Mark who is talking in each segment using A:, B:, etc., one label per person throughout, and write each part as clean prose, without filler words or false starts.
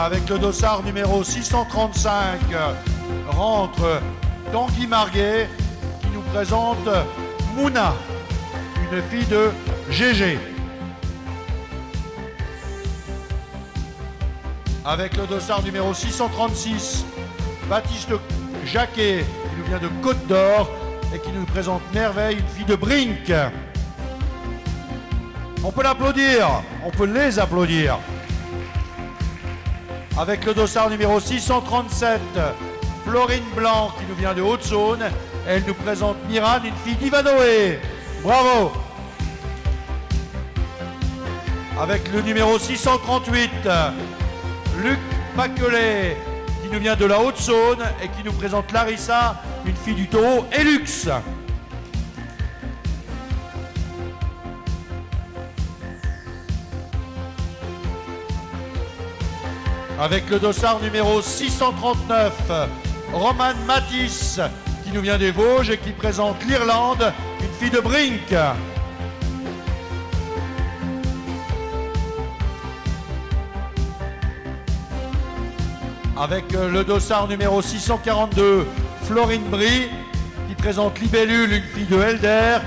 A: avec le dossard numéro 635, rentre Tanguy Marguet qui nous présente Mouna, une fille de GG. Avec le dossard numéro 636, Baptiste Jacquet qui nous vient de Côte d'Or et qui nous présente Merveille, une fille de Brink. On peut l'applaudir, on peut les applaudir. Avec le dossard numéro 637, Florine Blanc qui nous vient de Haute-Saône. Elle nous présente Miran, une fille d'Ivanoé. Bravo. Avec le numéro 638, Luc Paquelet qui nous vient de la Haute-Saône et qui nous présente Larissa, une fille du taureau Elux. Avec le dossard numéro 639, Roman Matisse qui nous vient des Vosges et qui présente l'Irlande, une fille de Brink. Avec le dossard numéro 642, Florine Brie qui présente Libellule, une fille de Helder,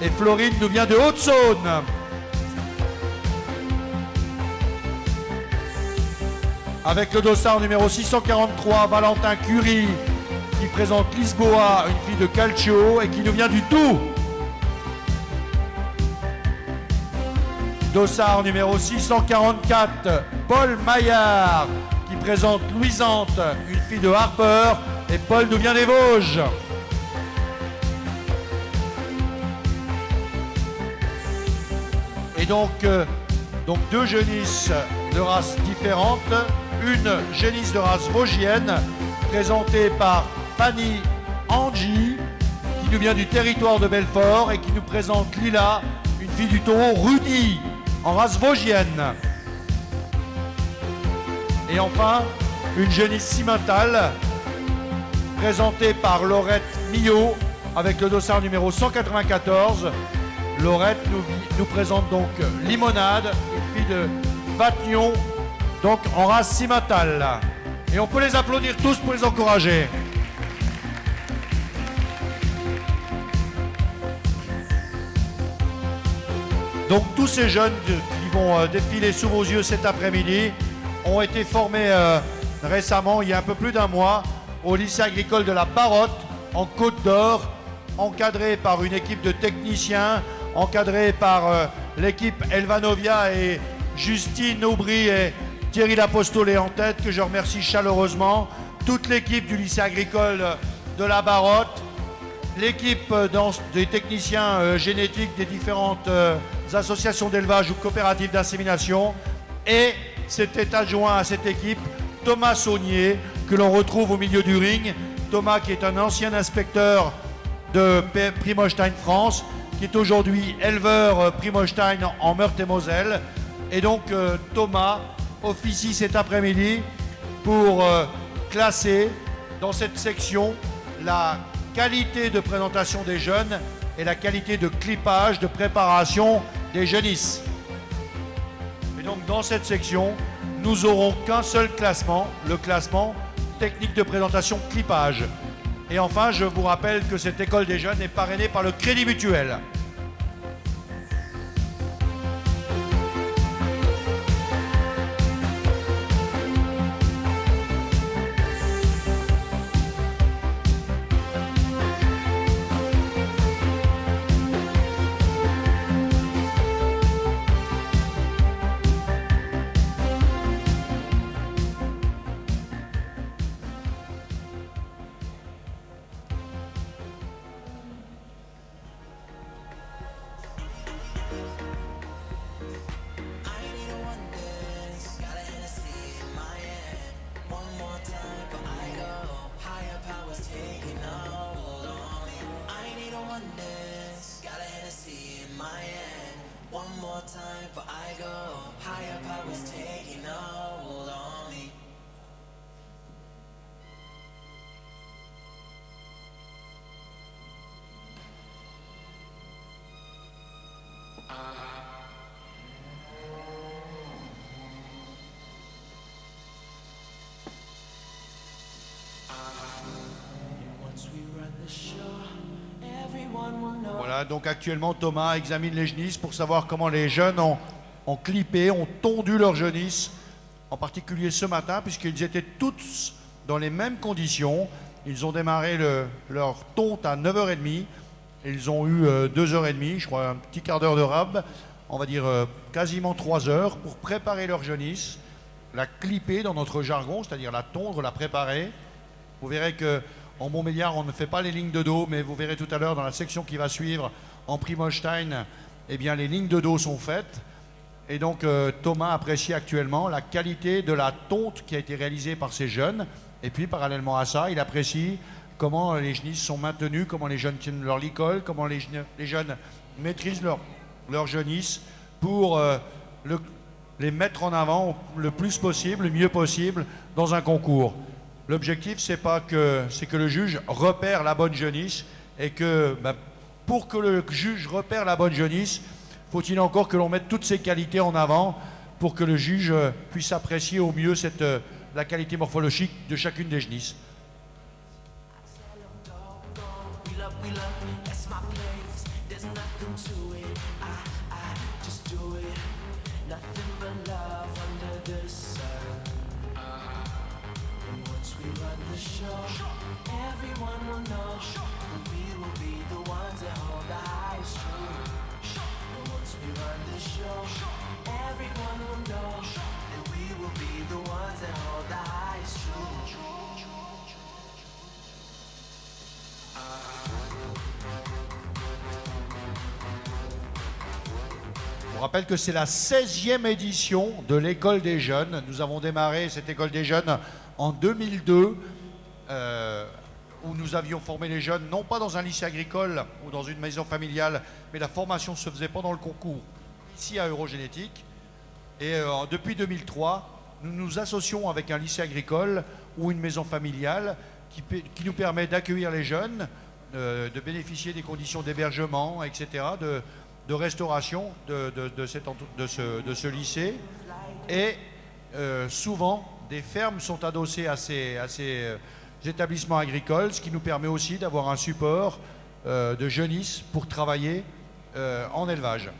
A: et Florine nous vient de Haute-Saône. Avec le dossard numéro 643, Valentin Curie qui présente Lisboa, une fille de Calcio et qui nous vient du Doubs. Dossard numéro 644, Paul Maillard qui présente Louisante, une fille de Harper, et Paul nous vient des Vosges. Et donc deux génisses de races différentes. Une génisse de race vosgienne présentée par Fanny Angie qui nous vient du territoire de Belfort et qui nous présente Lila, une fille du taureau Rudy en race vosgienne. Et enfin, une génisse cimentale présentée par Laurette Millot avec le dossard numéro 194. Laurette nous présente donc Limonade, une fille de Vatignon, donc en race cimentale. Et on peut les applaudir tous pour les encourager. Donc tous ces jeunes qui vont défiler sous vos yeux cet après-midi ont été formés récemment, il y a un peu plus d'un mois, au lycée agricole de la Barotte, en Côte d'Or, encadré par une équipe de techniciens, encadré par l'équipe Elvanovia et Justine Aubry et Thierry Lapostolé en tête, que je remercie chaleureusement, toute l'équipe du lycée agricole de la Barotte, l'équipe des techniciens génétiques des différentes associations d'élevage ou coopératives d'insémination, et c'était adjoint à cette équipe Thomas Saunier, que l'on retrouve au milieu du ring. Thomas qui est un ancien inspecteur de Primostein France, qui est aujourd'hui éleveur Primostein en Meurthe-et-Moselle. Et donc Thomas officie cet après-midi pour classer dans cette section la qualité de présentation des jeunes et la qualité de clippage, de préparation des jeunisses. Et donc dans cette section, nous aurons qu'un seul classement, le classement technique de présentation clippage. Et enfin, je vous rappelle que cette école des jeunes est parrainée par le Crédit Mutuel. Voilà, donc actuellement Thomas examine les genisses pour savoir comment les jeunes ont clippé, ont tondu leurs genisses, en particulier ce matin, puisqu'ils étaient tous dans les mêmes conditions. Ils ont démarré leur tonte à 9h30, et ils ont eu 2h30, je crois un petit quart d'heure de rab, on va dire quasiment 3 heures, pour préparer leurs genisses, la clipper dans notre jargon, c'est-à-dire la tondre, la préparer. Vous verrez que en Montbéliard, on ne fait pas les lignes de dos, mais vous verrez tout à l'heure dans la section qui va suivre en Primolstein, eh bien les lignes de dos sont faites. Et donc Thomas apprécie actuellement la qualité de la tonte qui a été réalisée par ces jeunes. Et puis parallèlement à ça, il apprécie comment les genisses sont maintenues, comment les jeunes tiennent leur licol, comment les jeunes maîtrisent leur genisses pour les mettre en avant le plus possible, le mieux possible dans un concours. L'objectif, c'est que le juge repère la bonne genisse, et que pour que le juge repère la bonne genisse, faut-il encore que l'on mette toutes ses qualités en avant pour que le juge puisse apprécier au mieux la qualité morphologique de chacune des genisses. Je rappelle que c'est la 16e édition de l'école des jeunes. Nous avons démarré cette école des jeunes en 2002, où nous avions formé les jeunes, non pas dans un lycée agricole ou dans une maison familiale, mais la formation se faisait pendant le concours, ici à Eurogénétique. Et depuis 2003, nous nous associons avec un lycée agricole ou une maison familiale qui nous permet d'accueillir les jeunes, de bénéficier des conditions d'hébergement, etc., de restauration de ce lycée. Et souvent, des fermes sont adossées à ces établissements agricoles, ce qui nous permet aussi d'avoir un support de jeunisses pour travailler en élevage.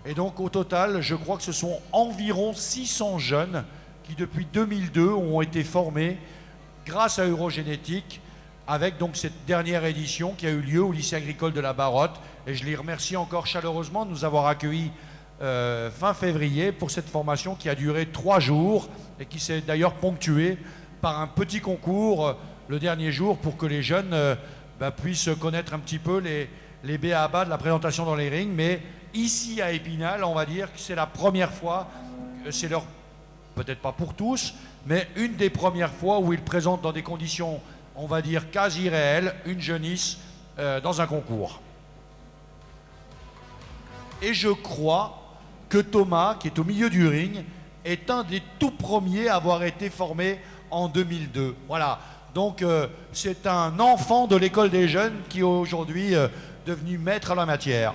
A: Et donc au total, je crois que ce sont environ 600 jeunes qui depuis 2002 ont été formés grâce à Eurogénétique, avec donc cette dernière édition qui a eu lieu au lycée agricole de la Barotte. Et je les remercie encore chaleureusement de nous avoir accueillis fin février pour cette formation qui a duré 3 jours et qui s'est d'ailleurs ponctuée par un petit concours le dernier jour pour que les jeunes puissent connaître un petit peu les b.a.-ba de la présentation dans les rings. Mais ici à Épinal, on va dire que c'est la première fois, c'est leur, peut-être pas pour tous, mais une des premières fois où ils présentent dans des conditions, on va dire, quasi réelles, une genisse dans un concours. Et je crois que Thomas, qui est au milieu du ring, est un des tout premiers à avoir été formé en 2002. Voilà, donc c'est un enfant de l'école des jeunes qui est aujourd'hui devenu maître à la matière.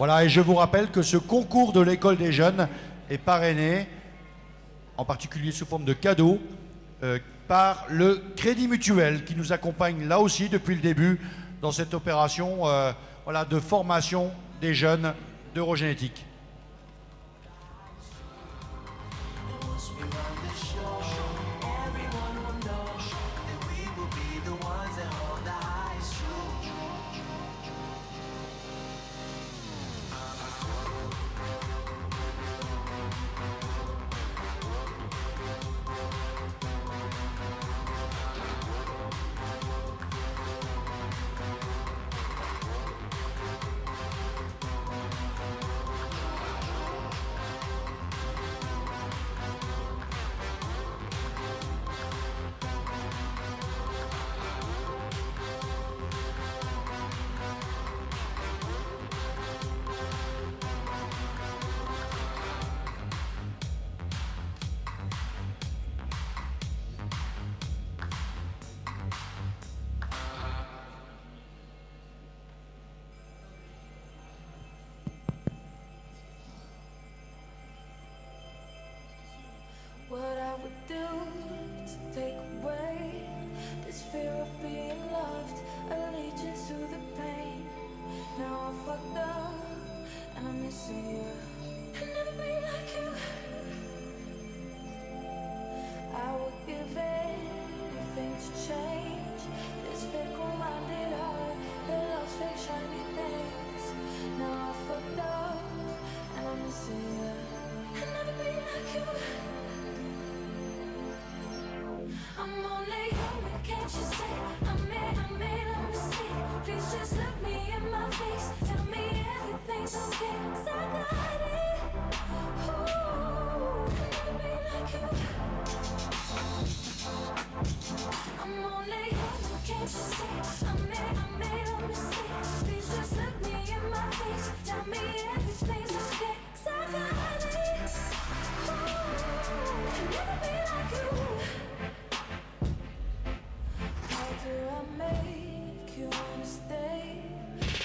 A: Voilà, et je vous rappelle que ce concours de l'école des jeunes est parrainé, en particulier sous forme de cadeaux, par le Crédit Mutuel qui nous accompagne là aussi depuis le début dans cette opération voilà, de formation des jeunes d'Eurogénétique.
B: What I would do to take away this fear of being loved, allegiance to the pain. Now I fucked up and I'm missing you. I'll never be like you. I would give anything to change this fickle-minded heart that loves fake shiny things. Now I fucked up and I'm missing you. I'll never be like you. I'm only human, can't you see? I made a mistake. Please just look me in my face. Tell me everything's okay, 'cause I got it. Ooh, I'll never be like you. I'm only human, can't you see? I made a mistake. Please just look me in my face. Tell me everything's okay, 'cause I got it. Ooh, I'll never be like you. How do I make you wanna stay?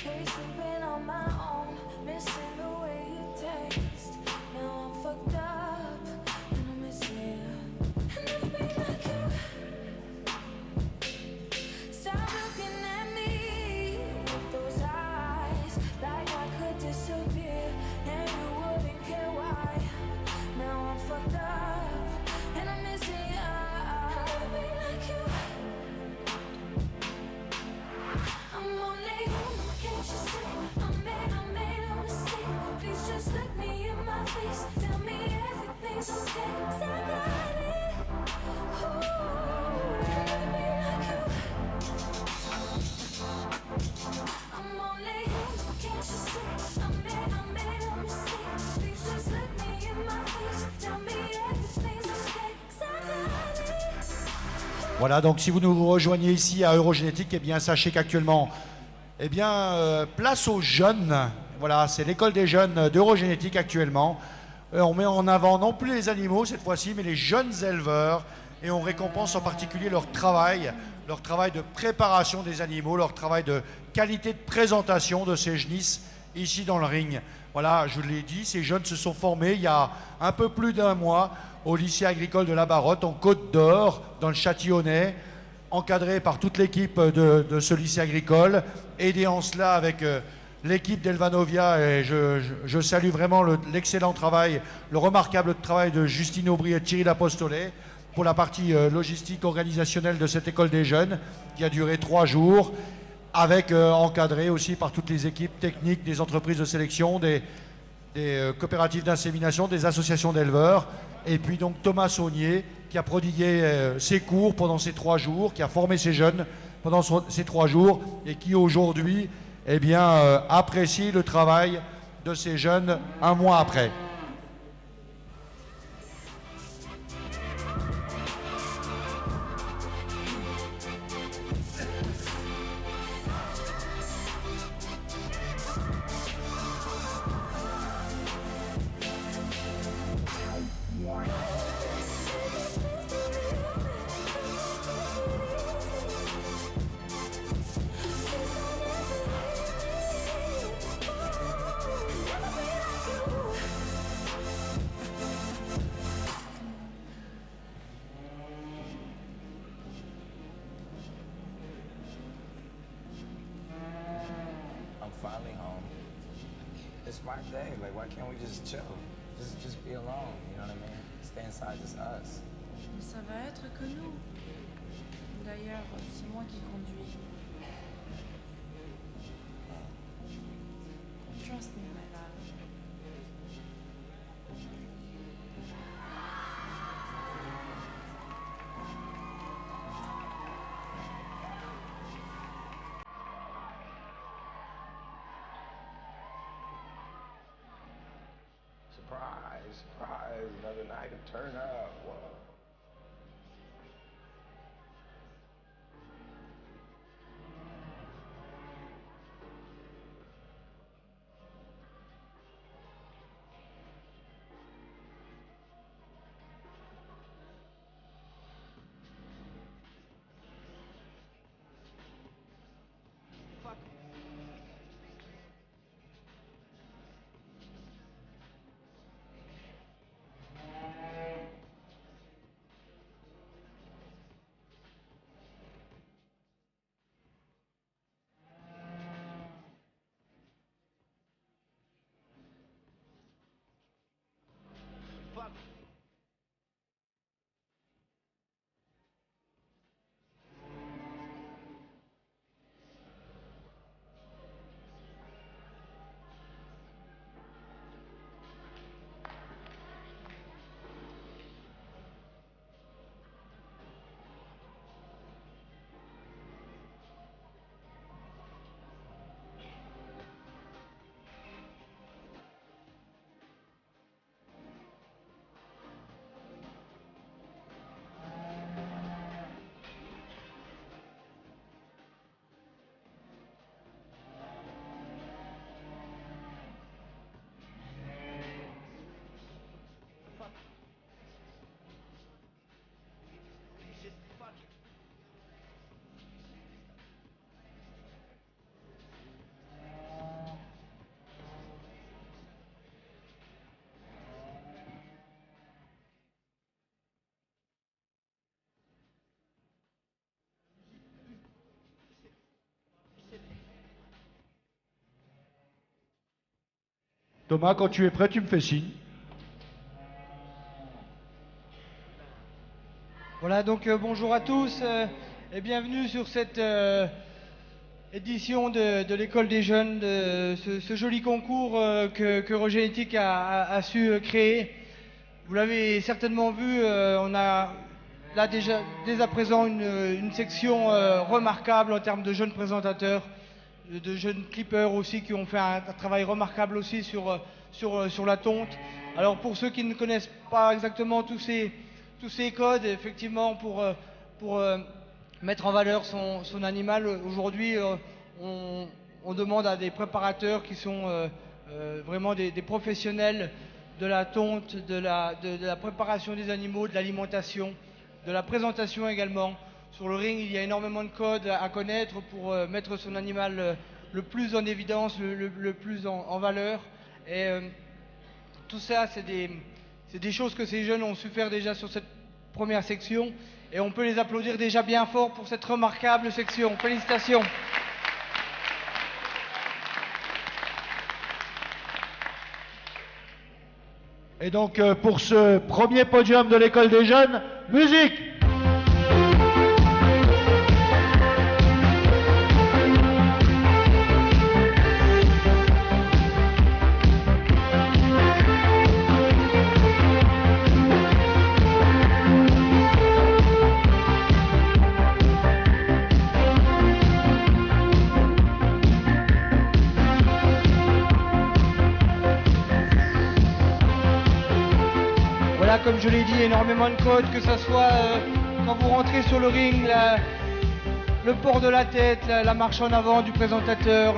B: You're sleeping on my own, missing the way you taste. Now I'm fucked up and I miss you. I'll never be like you. Stop looking at me with those eyes, like I could disappear and you wouldn't care why. Now I'm fucked up and I'm missing you. I'll never be like you. I'm only human, can't you see? I made a mistake. Please just look me in my face. Tell me everything's okay, 'cause I got it. Ooh, I'll never be like you. I'm only human, can't you see? I made a mistake. Please just look me in my face. Tell me everything's okay, 'cause I got it.
A: Voilà, donc si vous nous rejoignez ici à Eurogénétique, eh bien sachez qu'actuellement, eh bien, place aux jeunes. Voilà, c'est l'école des jeunes d'Eurogénétique actuellement. On met en avant non plus les animaux cette fois-ci, mais les jeunes éleveurs. Et on récompense en particulier leur travail de préparation des animaux, leur travail de qualité de présentation de ces genisses ici dans le ring. Voilà, je l'ai dit, ces jeunes se sont formés il y a un peu plus d'un mois au lycée agricole de la Barotte, en Côte d'Or, dans le Châtillonnais, encadré par toute l'équipe de ce lycée agricole, aidé en cela avec l'équipe d'Elvanovia, et je salue vraiment l'excellent travail, le remarquable travail de Justine Aubry et Thierry Lapostolet pour la partie logistique organisationnelle de cette école des jeunes, qui a duré 3 jours, avec encadré aussi par toutes les équipes techniques des entreprises de sélection, des coopératives d'insémination, des associations d'éleveurs, et puis donc Thomas Saunier, qui a prodigué ses cours pendant ces 3 jours, qui a formé ces jeunes pendant ces 3 jours, et qui aujourd'hui eh bien, apprécie le travail de ces jeunes un mois après.
C: smart day. Like, why can't we just chill? Just be alone, you know what I mean? Stay inside, just us.
D: Mais ça va être que nous. D'ailleurs, c'est moi qui conduis. Trust me, my love.
C: Surprise, surprise, another night of turn up. Whoa.
A: Thomas, quand tu es prêt, tu me fais signe.
E: Voilà, donc bonjour à tous et bienvenue sur cette édition de l'École des Jeunes, de ce joli concours que Rogénétique a su créer. Vous l'avez certainement vu, on a là déjà dès à présent une section remarquable en termes de jeunes présentateurs, de jeunes clippers aussi qui ont fait un travail remarquable aussi sur la tonte. Alors pour ceux qui ne connaissent pas exactement tous ces codes, effectivement, pour mettre en valeur son animal, aujourd'hui, on demande à des préparateurs qui sont vraiment des professionnels de la tonte, de la préparation des animaux, de l'alimentation, de la présentation également. Sur le ring, il y a énormément de codes à connaître pour mettre son animal le plus en évidence, le plus en valeur. Et tout ça, c'est des choses que ces jeunes ont su faire déjà sur cette première section. Et on peut les applaudir déjà bien fort pour cette remarquable section. Félicitations.
A: Et donc, pour ce premier podium de l'École des Jeunes, musique!
E: Comme je l'ai dit, énormément de codes, que ce soit quand vous rentrez sur le ring, le port de la tête, la marche en avant du présentateur,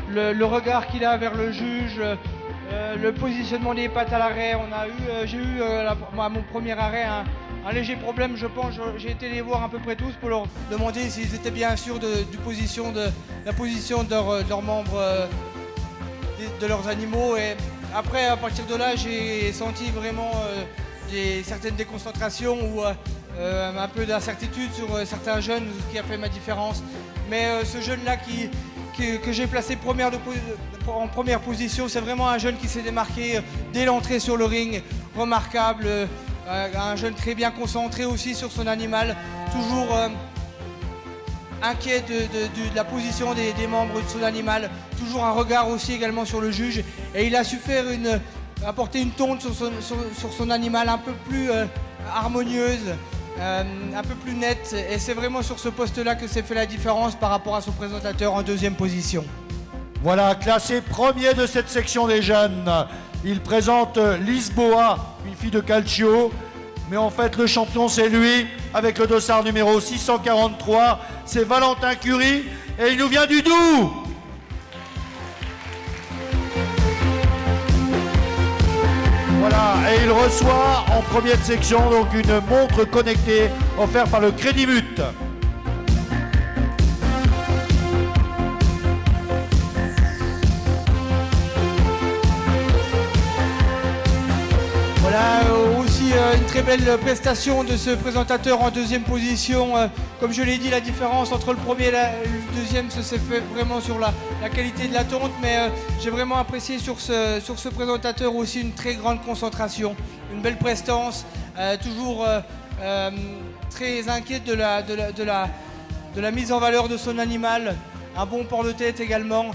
E: le regard qu'il a vers le juge, le positionnement des pattes à l'arrêt. J'ai eu à mon premier arrêt un léger problème, je pense. J'ai été les voir à peu près tous pour leur demander s'ils étaient bien sûrs de la position de leurs membres, de leurs animaux. Et après, à partir de là, j'ai senti vraiment certaines déconcentrations ou un peu d'incertitude sur certains jeunes, ce qui a fait ma différence. Mais ce jeune-là qui que j'ai placé en première position. C'est vraiment un jeune qui s'est démarqué dès l'entrée sur le ring, remarquable, un jeune très bien concentré aussi sur son animal, toujours inquiet de la position des membres de son animal, toujours un regard aussi également sur le juge, et il a su faire apporter une tonte sur son animal un peu plus harmonieuse, un peu plus nette, et c'est vraiment sur ce poste-là que s'est fait la différence par rapport à son présentateur en deuxième position.
A: Voilà, classé premier de cette section des jeunes. Il présente Lisboa, une fille de Calcio. Mais en fait, le champion, c'est lui, avec le dossard numéro 643. C'est Valentin Curie, et il nous vient du Doubs. Voilà, et il reçoit en première section donc une montre connectée offerte par le Crédit Mut.
E: Voilà, aussi une très belle prestation de ce présentateur en deuxième position. Comme je l'ai dit, la différence entre le premier et le deuxième se s'est fait vraiment sur la qualité de la tonte, mais j'ai vraiment apprécié sur ce présentateur aussi une très grande concentration, une belle prestance, toujours très inquiète de la mise en valeur de son animal, un bon port de tête également.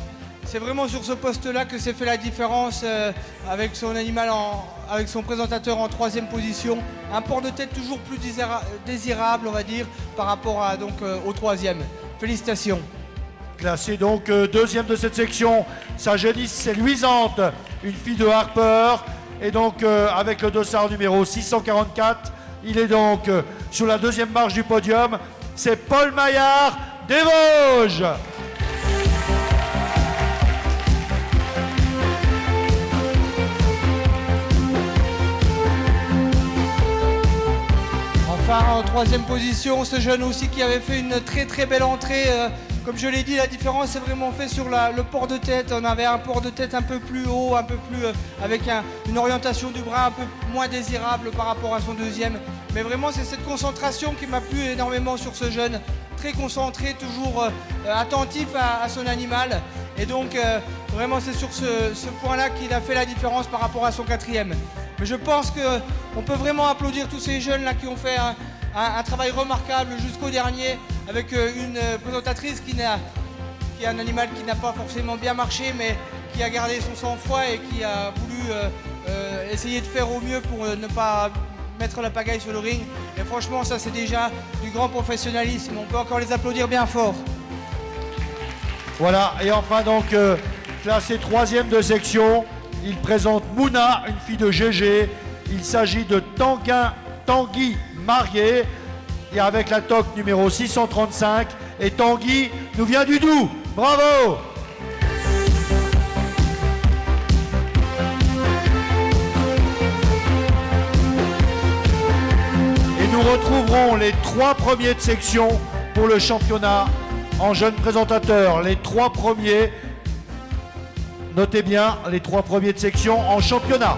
E: C'est vraiment sur ce poste-là que s'est fait la différence avec son animal, avec son présentateur en troisième position. Un port de tête toujours plus désirable, on va dire, par rapport au troisième. Félicitations.
A: Classé donc deuxième de cette section, sa jeunisse c'est Luisante, une fille de Harper. Et donc avec le dossard numéro 644, il est donc sur la deuxième marche du podium. C'est Paul Maillard des Vosges.
E: Enfin, en troisième position, ce jeune aussi qui avait fait une très très belle entrée. Comme je l'ai dit, la différence est vraiment faite sur le port de tête. On avait un port de tête un peu plus haut, un peu plus avec une orientation du bras un peu moins désirable par rapport à son deuxième. Mais vraiment, c'est cette concentration qui m'a plu énormément sur ce jeune. Très concentré, toujours attentif à son animal. Et donc, vraiment, c'est sur ce point-là qu'il a fait la différence par rapport à son quatrième. Mais je pense qu'on peut vraiment applaudir tous ces jeunes-là qui ont fait un travail remarquable jusqu'au dernier, avec une présentatrice qui a un animal qui n'a pas forcément bien marché, mais qui a gardé son sang-froid et qui a voulu essayer de faire au mieux pour ne pas mettre la pagaille sur le ring. Et franchement, ça c'est déjà du grand professionnalisme. On peut encore les applaudir bien fort.
A: Voilà, et enfin donc classé troisième de section, il présente Mouna, une fille de GG. Il s'agit de Tanguy Marié, et avec la toque numéro 635. Et Tanguy nous vient du Doubs. Bravo! Et nous retrouverons les trois premiers de section pour le championnat en jeunes présentateurs. Les trois premiers, notez bien, les trois premiers de section en championnat.